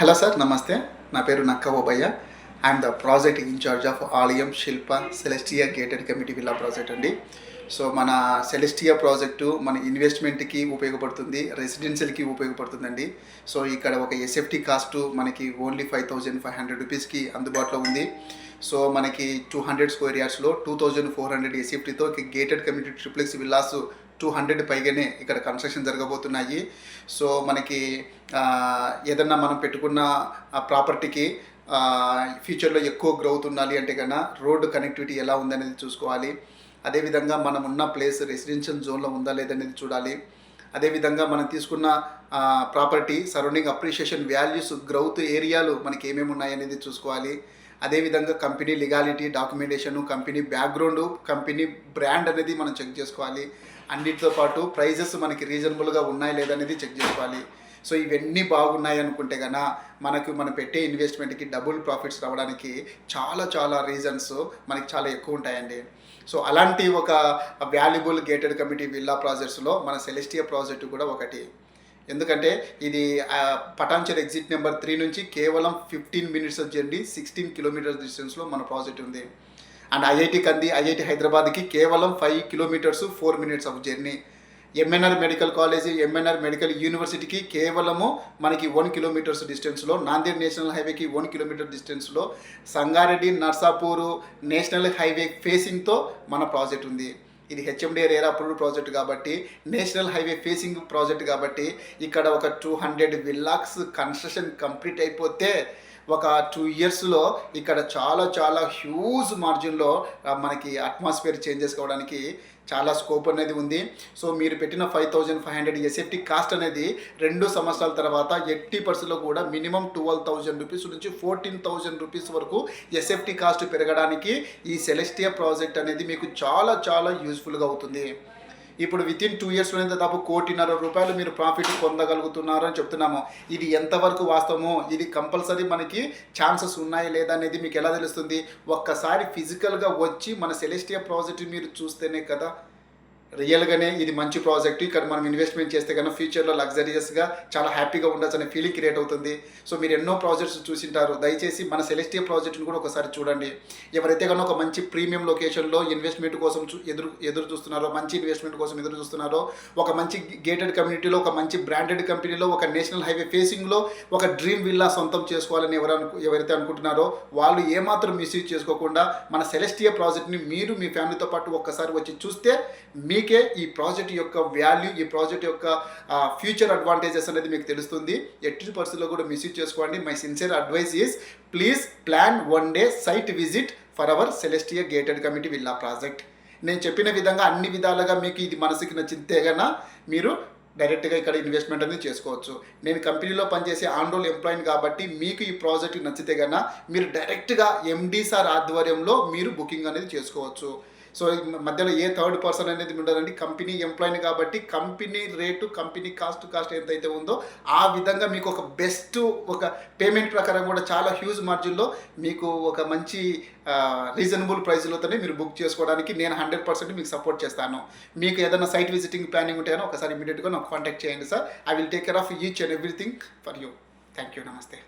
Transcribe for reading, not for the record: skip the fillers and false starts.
Hello sir, నమస్తే. నా పేరు Nakka Obayya. I'm the project incharge of Alayam Shilpa Celestia gated community villa project అండి. సో మన సెలెస్టియా ప్రాజెక్టు మన ఇన్వెస్ట్మెంట్కి ఉపయోగపడుతుంది, రెసిడెన్షియల్కి ఉపయోగపడుతుందండి. సో ఇక్కడ ఒక ఎస్ఎఫ్టీ కాస్ట్ మనకి ఓన్లీ 5500 రూపీస్కి అందుబాటులో ఉంది. సో మనకి 200 స్క్వేర్ యార్డ్స్లో 2400 ఎస్ఎఫ్టీతో గేటెడ్ కమ్యూనిటీ ట్రిప్లెక్స్ విల్లాస్ 200 పైగానే ఇక్కడ కన్స్ట్రక్షన్ జరగబోతున్నాయి. సో మనకి ఏదన్నా మనం పెట్టుకున్న ప్రాపర్టీకి ఫ్యూచర్లో ఎక్కువ గ్రోత్ ఉండాలి అంటే కన్నా రోడ్డు కనెక్టివిటీ ఎలా ఉందనేది చూసుకోవాలి. అదేవిధంగా మనం ఉన్న ప్లేస్ రెసిడెన్షియల్ జోన్లో ఉందా లేదనేది చూడాలి. అదేవిధంగా మనం తీసుకున్న property surrounding appreciation values growth ఏరియాలు మనకి ఏమేమి ఉన్నాయనేది చూసుకోవాలి. అదేవిధంగా company legality documentation, company background, company brand అనేది మనం చెక్ చేసుకోవాలి. అన్నిటితో పాటు ప్రైజెస్ మనకి రీజనబుల్గా ఉన్నాయి లేదనేది చెక్ చేసుకోవాలి. సో ఇవన్నీ బాగున్నాయి అనుకుంటే కన్నా మనం పెట్టే ఇన్వెస్ట్మెంట్కి డబుల్ ప్రాఫిట్స్ రావడానికి చాలా రీజన్స్ మనకి చాలా ఎక్కువ ఉంటాయండి. సో అలాంటి ఒక వాల్యుబుల్ గేటెడ్ కమ్యూనిటీ విల్లా ప్రాజెక్ట్స్లో మన సెలెస్టియా ప్రాజెక్టు కూడా ఒకటి. ఎందుకంటే ఇది పటాన్చెరు ఎగ్జిట్ నెంబర్ 3 నుంచి కేవలం 15 మినిట్స్ జర్నీ 16 కిలోమీటర్స్ డిస్టెన్స్లో మన ప్రాజెక్ట్ ఉంది. అండ్ ఐఐటి కంది, ఐఐటి హైదరాబాద్కి కేవలం 5 kilometres 4 minutes of journey. MNR medical college, MNR medical యూనివర్సిటీకి కేవలము మనకి 1 కిలోమీటర్స్ డిస్టెన్స్లో, నాందేడ్ నేషనల్ హైవేకి 1 కిలోమీటర్ డిస్టెన్స్లో, సంగారెడ్డి నర్సాపూర్ నేషనల్ హైవే ఫేసింగ్తో మన ప్రాజెక్ట్ ఉంది. ఇది హెచ్ఎండిఏ రేరా అప్రూవ్డ్ ప్రాజెక్ట్ కాబట్టి, నేషనల్ హైవే ఫేసింగ్ ప్రాజెక్ట్ కాబట్టి ఇక్కడ ఒక 200 విల్లాక్స్ కన్స్ట్రక్షన్ కంప్లీట్ అయిపోతే ఒక 2 ఇయర్స్లో ఇక్కడ చాలా హ్యూజ్ మార్జిన్లో మనకి అట్మాస్ఫియర్ చేంజెస్ కావడానికి చాలా స్కోప్ అనేది ఉంది. సో మీరు పెట్టిన 5500 ఎస్ఎఫ్టీ కాస్ట్ అనేది 2 సంవత్సరాల తర్వాత 80% కూడా మినిమం 12,000 రూపీస్ నుంచి 14,000 రూపీస్ వరకు ఎస్ఎఫ్టీ కాస్ట్ పెరగడానికి ఈ సెలెస్టియా ప్రాజెక్ట్ అనేది మీకు చాలా యూజ్ఫుల్గా అవుతుంది. ఇప్పుడు వితిన్ 2 ఇయర్స్లోనే దాదాపు 1,50,00,000 రూపాయలు మీరు ప్రాఫిట్ పొందగలుగుతున్నారు అని చెప్తున్నాము. ఇది ఎంతవరకు వాస్తవమో, ఇది కంపల్సరీ మనకి ఛాన్సెస్ ఉన్నాయి లేదా అనేది మీకు ఎలా తెలుస్తుంది? ఒక్కసారి ఫిజికల్గా వచ్చి మన సెలెస్టియా ప్రాజెక్ట్ మీరు చూస్తేనే కదా రియల్గానే ఇది మంచి ప్రాజెక్ట్, ఇక్కడ మనం ఇన్వెస్ట్మెంట్ చేస్తే కన్నా ఫ్యూచర్లో లగ్జరియస్గా చాలా హ్యాపీగా ఉండొచ్చు అనే ఫీలింగ్ క్రియేట్ అవుతుంది. సో మీరు ఎన్నో ప్రాజెక్ట్స్ చూసింటారు, దయచేసి మన సెలెస్టియా ప్రాజెక్ట్ని కూడా ఒకసారి చూడండి. ఎవరైతే కన్నా ఒక మంచి ప్రీమియం లొకేషన్లో ఇన్వెస్ట్మెంట్ కోసం ఎదురు చూస్తున్నారో, మంచి ఇన్వెస్ట్మెంట్ కోసం ఎదురు చూస్తున్నారో, ఒక మంచి గేటెడ్ కమ్యూనిటీలో, ఒక మంచి బ్రాండెడ్ కంపెనీలో, ఒక నేషనల్ హైవే ఫేసింగ్లో ఒక డ్రీమ్ విల్లా సొంతం చేసుకోవాలని ఎవరైతే అనుకుంటున్నారో వాళ్ళు ఏమాత్రం మిస్యూజ్ చేసుకోకుండా మన సెలెస్టియా ప్రాజెక్ట్ని మీరు మీ ఫ్యామిలీతో పాటు ఒక్కసారి వచ్చి చూస్తే మీకే ఈ ప్రాజెక్ట్ యొక్క వాల్యూ, ఈ ప్రాజెక్ట్ యొక్క ఫ్యూచర్ అడ్వాంటేజెస్ అనేది మీకు తెలుస్తుంది. 80% కూడా మిస్యూజ్ చేసుకోండి. My sincere advice is please plan 1 day site visit for our Celestia gated community villa project. నేను చెప్పిన విధంగా అన్ని విధాలుగా మీకు ఇది మనసుకి నచ్చితే కన్నా మీరు డైరెక్ట్గా ఇక్కడ ఇన్వెస్ట్మెంట్ అనేది చేసుకోవచ్చు. నేను కంపెనీలో పనిచేసే ఆన్ రోల్ ఎంప్లాయీని కాబట్టి మీకు ఈ ప్రాజెక్ట్ నచ్చితే కన్నా మీరు డైరెక్ట్గా ఎండి సార్ ఆధ్వర్యంలో మీరు బుకింగ్ అనేది చేసుకోవచ్చు. సో మధ్యలో ఏ థర్డ్ పర్సన్ అనేది ఉండదండి. కంపెనీ ఎంప్లాయీని కాబట్టి కంపెనీ రేటు, కంపెనీ కాస్ట్ ఎంతైతే ఉందో ఆ విధంగా మీకు ఒక బెస్ట్ ఒక పేమెంట్ ప్రకారం కూడా చాలా హ్యూజ్ మార్జిన్లో మీకు ఒక మంచి రీజనబుల్ ప్రైస్లతోనే మీరు బుక్ చేసుకోవడానికి నేను 100% మీకు సపోర్ట్ చేస్తాను. మీకు ఏదైనా సైట్ విజిటింగ్ ప్లానింగ్ ఉంటేనో ఒకసారి ఇమీడియట్గా నాకు కాంటాక్ట్ చేయండి sir. I will take care of each and everything for you. Thank you. నమస్తే.